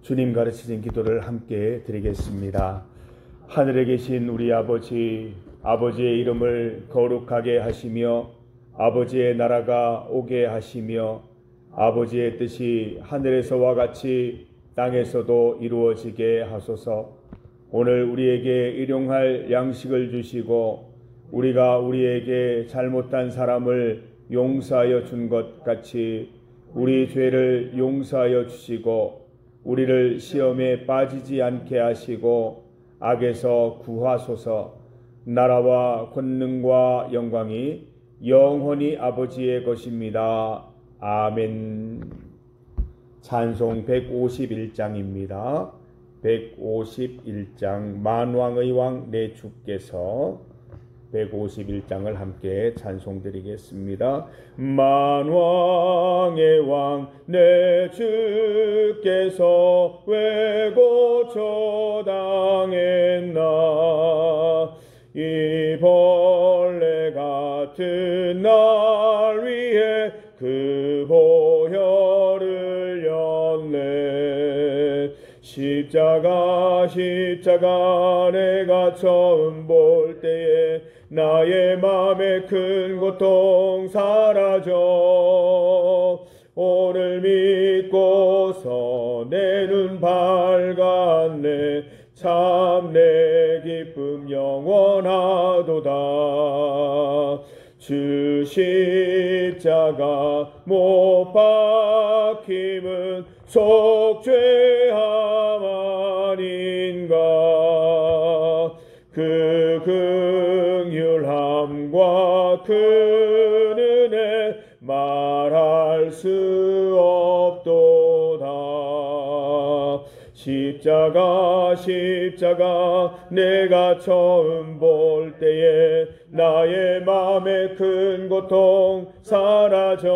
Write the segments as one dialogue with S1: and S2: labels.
S1: 주님 가르치신 기도를 함께 드리겠습니다. 하늘에 계신 우리 아버지, 아버지의 이름을 거룩하게 하시며 아버지의 나라가 오게 하시며 아버지의 뜻이 하늘에서와 같이 땅에서도 이루어지게 하소서. 오늘 우리에게 일용할 양식을 주시고 우리가 우리에게 잘못한 사람을 용서하여 준 것 같이 우리 죄를 용서하여 주시고 우리를 시험에 빠지지 않게 하시고 악에서 구하소서. 나라와 권능과 영광이 영원히 아버지의 것입니다. 아멘. 찬송 151장입니다. 151장 만왕의 왕 내 주께서 151장을 함께 찬송드리겠습니다. 만왕의 왕 내 주께서 왜 고쳐 당했나. 이 벌레 같은 날 위해 그 보혈을 였네. 십자가 내가 처음 볼 때에 나의 맘에 큰 고통 사라져. 오늘 믿고서 내 눈 밝았네. 참 내 기쁨 영원하도다. 주 십자가 못 박힘은 속죄함 아닌가. 그 긍휼함과 그 은혜 말할 수 없도다. 십자가 내가 처음 볼 때에 나의 맘에 큰 고통 사라져.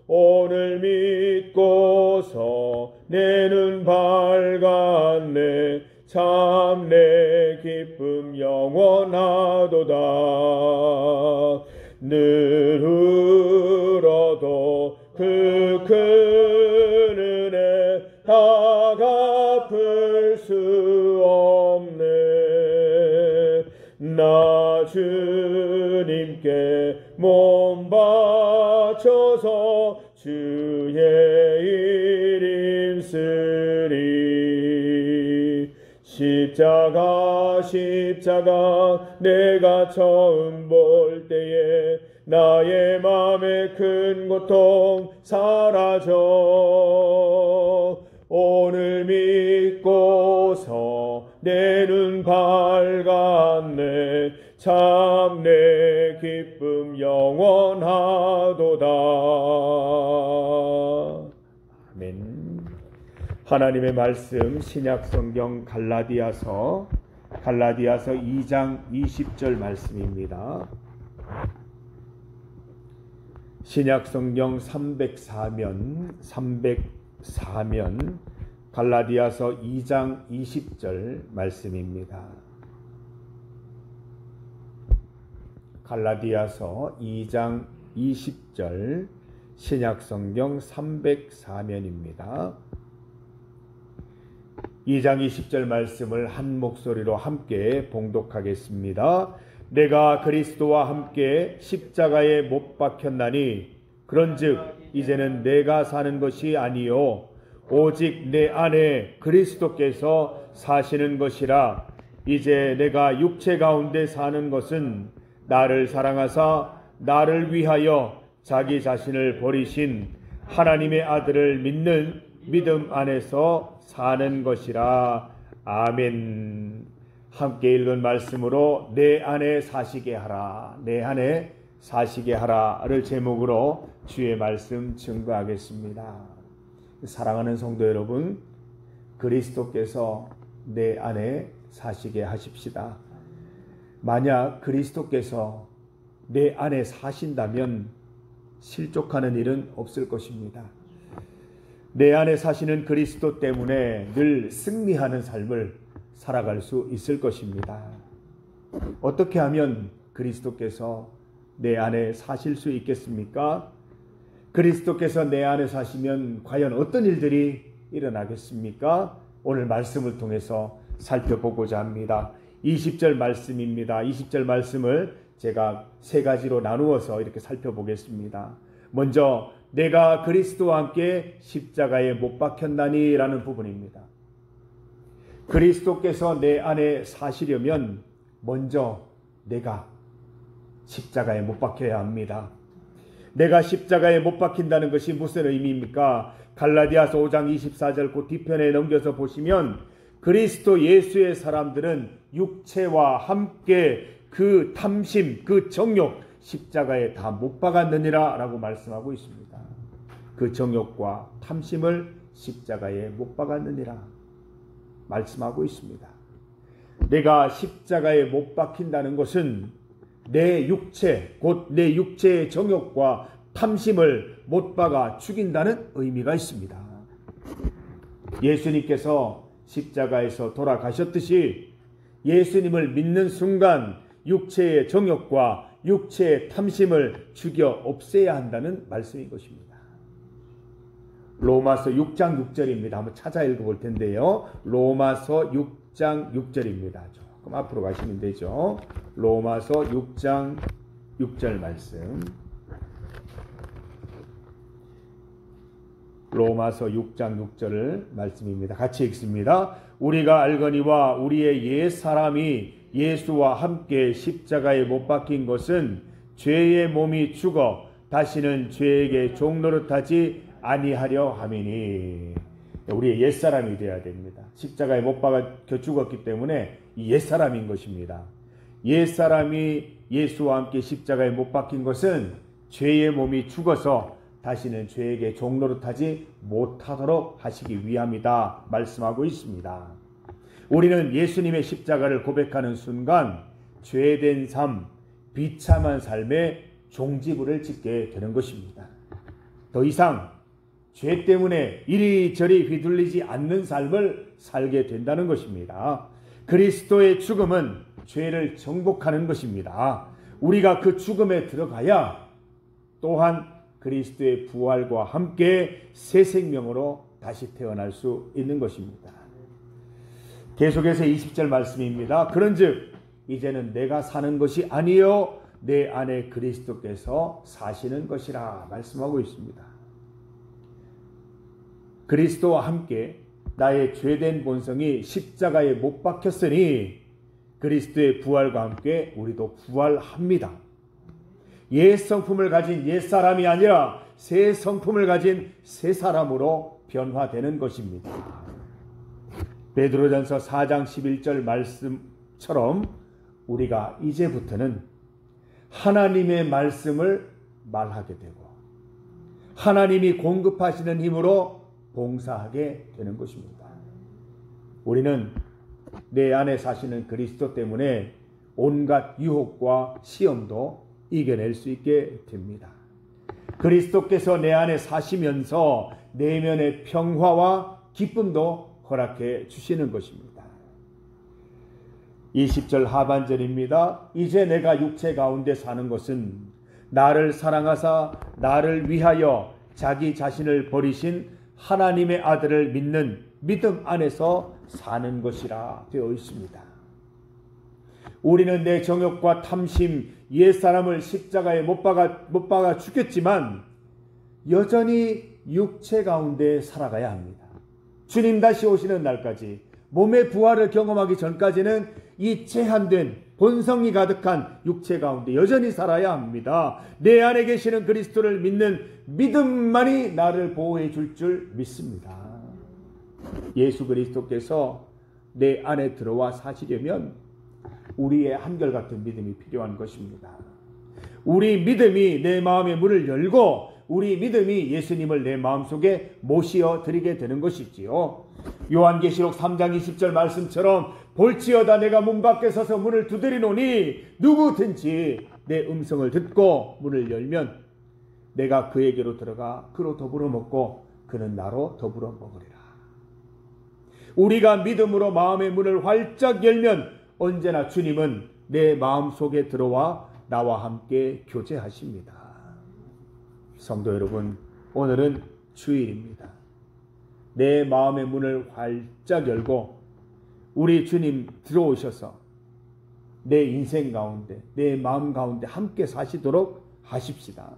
S1: 오늘 믿고서 내 눈 밝았네. 참 내 기쁨 영원하도다. 늘 울어도 그 큰 은혜 다 갚을 수 없네. 나 주님께 몸 바쳐서 주의 일 힘쓰리. 십자가 내가 처음 볼 때에 나의 맘에 큰 고통 사라져. 오늘 믿고서 내 눈 밝았네. 참 내 기쁨 영원하도다. 아멘. 하나님의 말씀 신약성경 갈라디아서 2장 20절 말씀입니다. 신약성경 304면 갈라디아서 2장 20절 말씀입니다. 갈라디아서 2장 20절 신약성경 304면입니다. 2장 20절 말씀을 한 목소리로 함께 봉독하겠습니다. 내가 그리스도와 함께 십자가에 못 박혔나니 그런즉 이제는 내가 사는 것이 아니요 오직 내 안에 그리스도께서 사시는 것이라. 이제 내가 육체 가운데 사는 것은 나를 사랑하사 나를 위하여 자기 자신을 버리신 하나님의 아들을 믿는 믿음 안에서 사는 것이라. 아멘. 함께 읽은 말씀으로 내 안에 사시게 하라, 내 안에 사시게 하라를 제목으로 주의 말씀 증거하겠습니다. 사랑하는 성도 여러분, 그리스도께서 내 안에 사시게 하십시다. 만약 그리스도께서 내 안에 사신다면 실족하는 일은 없을 것입니다. 내 안에 사시는 그리스도 때문에 늘 승리하는 삶을 살아갈 수 있을 것입니다. 어떻게 하면 그리스도께서 내 안에 사실 수 있겠습니까? 그리스도께서 내 안에 사시면 과연 어떤 일들이 일어나겠습니까? 오늘 말씀을 통해서 살펴보고자 합니다. 20절 말씀입니다. 20절 말씀을 제가 세 가지로 나누어서 이렇게 살펴보겠습니다. 먼저 내가 그리스도와 함께 십자가에 못 박혔나니 라는 부분입니다. 그리스도께서 내 안에 사시려면 먼저 내가 십자가에 못 박혀야 합니다. 내가 십자가에 못 박힌다는 것이 무슨 의미입니까? 갈라디아서 5장 24절 그 뒤편에 넘겨서 보시면 그리스도 예수의 사람들은 육체와 함께 그 탐심, 그 정욕 십자가에 다 못 박았느니라 라고 말씀하고 있습니다. 그 정욕과 탐심을 십자가에 못 박았느니라 말씀하고 있습니다. 내가 십자가에 못 박힌다는 것은 내 육체, 곧 내 육체의 정욕과 탐심을 못 박아 죽인다는 의미가 있습니다. 예수님께서 십자가에서 돌아가셨듯이 예수님을 믿는 순간 육체의 정욕과 육체의 탐심을 죽여 없애야 한다는 말씀인 것입니다. 로마서 6장 6절입니다. 한번 찾아 읽어볼 텐데요. 로마서 6장 6절입니다. 조금 앞으로 가시면 되죠. 로마서 6장 6절 말씀. 로마서 6장 6절 말씀입니다. 같이 읽습니다. 우리가 알거니와 우리의 옛 사람이 예수와 함께 십자가에 못 박힌 것은 죄의 몸이 죽어 다시는 죄에게 종노릇하지 아니하려 함이니. 우리의 옛사람이 되어야 됩니다. 십자가에 못 박혀 죽었기 때문에 이 옛사람인 것입니다. 옛사람이 예수와 함께 십자가에 못 박힌 것은 죄의 몸이 죽어서 다시는 죄에게 종노릇하지 못하도록 하시기 위함이다 말씀하고 있습니다. 우리는 예수님의 십자가를 고백하는 순간 죄된 삶, 비참한 삶에 종지부를 짓게 되는 것입니다. 더 이상 죄 때문에 이리저리 휘둘리지 않는 삶을 살게 된다는 것입니다. 그리스도의 죽음은 죄를 정복하는 것입니다. 우리가 그 죽음에 들어가야 또한 그리스도의 부활과 함께 새 생명으로 다시 태어날 수 있는 것입니다. 계속해서 20절 말씀입니다. 그런즉 이제는 내가 사는 것이 아니요 내 안에 그리스도께서 사시는 것이라 말씀하고 있습니다. 그리스도와 함께 나의 죄된 본성이 십자가에 못 박혔으니 그리스도의 부활과 함께 우리도 부활합니다. 옛 성품을 가진 옛 사람이 아니라 새 성품을 가진 새 사람으로 변화되는 것입니다. 베드로전서 4장 11절 말씀처럼 우리가 이제부터는 하나님의 말씀을 말하게 되고 하나님이 공급하시는 힘으로 봉사하게 되는 것입니다. 우리는 내 안에 사시는 그리스도 때문에 온갖 유혹과 시험도 이겨낼 수 있게 됩니다. 그리스도께서 내 안에 사시면서 내면의 평화와 기쁨도 허락해 주시는 것입니다. 20절 하반절입니다. 이제 내가 육체 가운데 사는 것은 나를 사랑하사 나를 위하여 자기 자신을 버리신 하나님의 아들을 믿는 믿음 안에서 사는 것이라 되어 있습니다. 우리는 내 정욕과 탐심, 옛사람을 십자가에 못 박아 죽였지만 여전히 육체 가운데 살아가야 합니다. 주님 다시 오시는 날까지 몸의 부활을 경험하기 전까지는 이 제한된 본성이 가득한 육체 가운데 여전히 살아야 합니다. 내 안에 계시는 그리스도를 믿는 믿음만이 나를 보호해 줄 믿습니다. 예수 그리스도께서 내 안에 들어와 사시려면 우리의 한결같은 믿음이 필요한 것입니다. 우리 믿음이 내 마음의 문을 열고 우리 믿음이 예수님을 내 마음속에 모시어 드리게 되는 것이지요. 요한계시록 3장 20절 말씀처럼 볼지어다 내가 문 밖에 서서 문을 두드리노니 누구든지 내 음성을 듣고 문을 열면 내가 그에게로 들어가 그로 더불어 먹고 그는 나로 더불어 먹으리라. 우리가 믿음으로 마음의 문을 활짝 열면 언제나 주님은 내 마음속에 들어와 나와 함께 교제하십니다. 성도 여러분, 오늘은 주일입니다. 내 마음의 문을 활짝 열고 우리 주님 들어오셔서 내 인생 가운데, 내 마음 가운데 함께 사시도록 하십시다.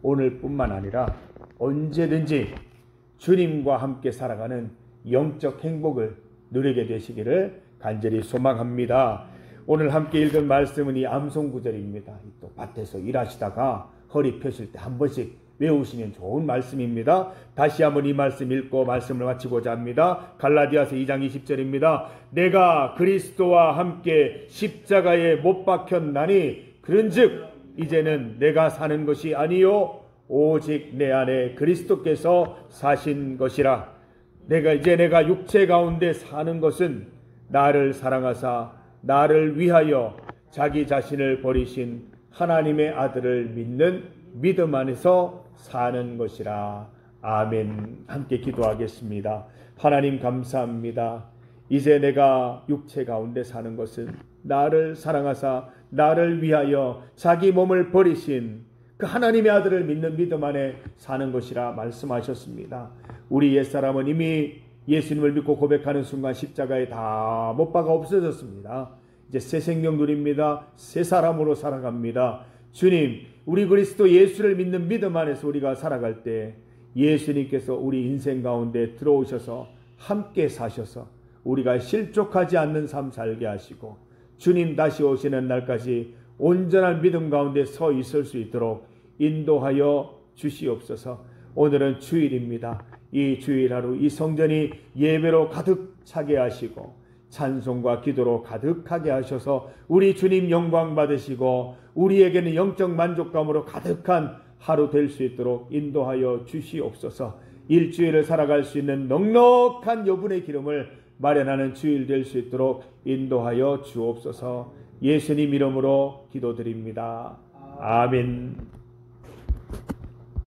S1: 오늘뿐만 아니라 언제든지 주님과 함께 살아가는 영적 행복을 누리게 되시기를 간절히 소망합니다. 오늘 함께 읽은 말씀은 이 암송 구절입니다. 또 밭에서 일하시다가 허리 펴실 때 한 번씩 외우시면 좋은 말씀입니다. 다시 한번 이 말씀 읽고 말씀을 마치고자 합니다. 갈라디아서 2장 20절입니다. 내가 그리스도와 함께 십자가에 못 박혔나니 그런즉 이제는 내가 사는 것이 아니요 오직 내 안에 그리스도께서 사신 것이라. 내가 육체 가운데 사는 것은 나를 사랑하사 나를 위하여 자기 자신을 버리신 하나님의 아들을 믿는 믿음 안에서 사는 것이라. 아멘. 함께 기도하겠습니다. 하나님 감사합니다. 이제 내가 육체 가운데 사는 것은 나를 사랑하사 나를 위하여 자기 몸을 버리신 그 하나님의 아들을 믿는 믿음 안에 사는 것이라 말씀하셨습니다. 우리 옛사람은 이미 예수님을 믿고 고백하는 순간 십자가에 다 못 박아 없어졌습니다. 이제 새 생명 누립니다. 새 사람으로 살아갑니다. 주님, 우리 그리스도 예수를 믿는 믿음 안에서 우리가 살아갈 때 예수님께서 우리 인생 가운데 들어오셔서 함께 사셔서 우리가 실족하지 않는 삶 살게 하시고 주님 다시 오시는 날까지 온전한 믿음 가운데 서 있을 수 있도록 인도하여 주시옵소서. 오늘은 주일입니다. 이 주일 하루 이 성전이 예배로 가득 차게 하시고 찬송과 기도로 가득하게 하셔서 우리 주님 영광 받으시고 우리에게는 영적 만족감으로 가득한 하루 될 수 있도록 인도하여 주시옵소서. 일주일을 살아갈 수 있는 넉넉한 여분의 기름을 마련하는 주일 될 수 있도록 인도하여 주옵소서. 예수님 이름으로 기도드립니다. 아멘.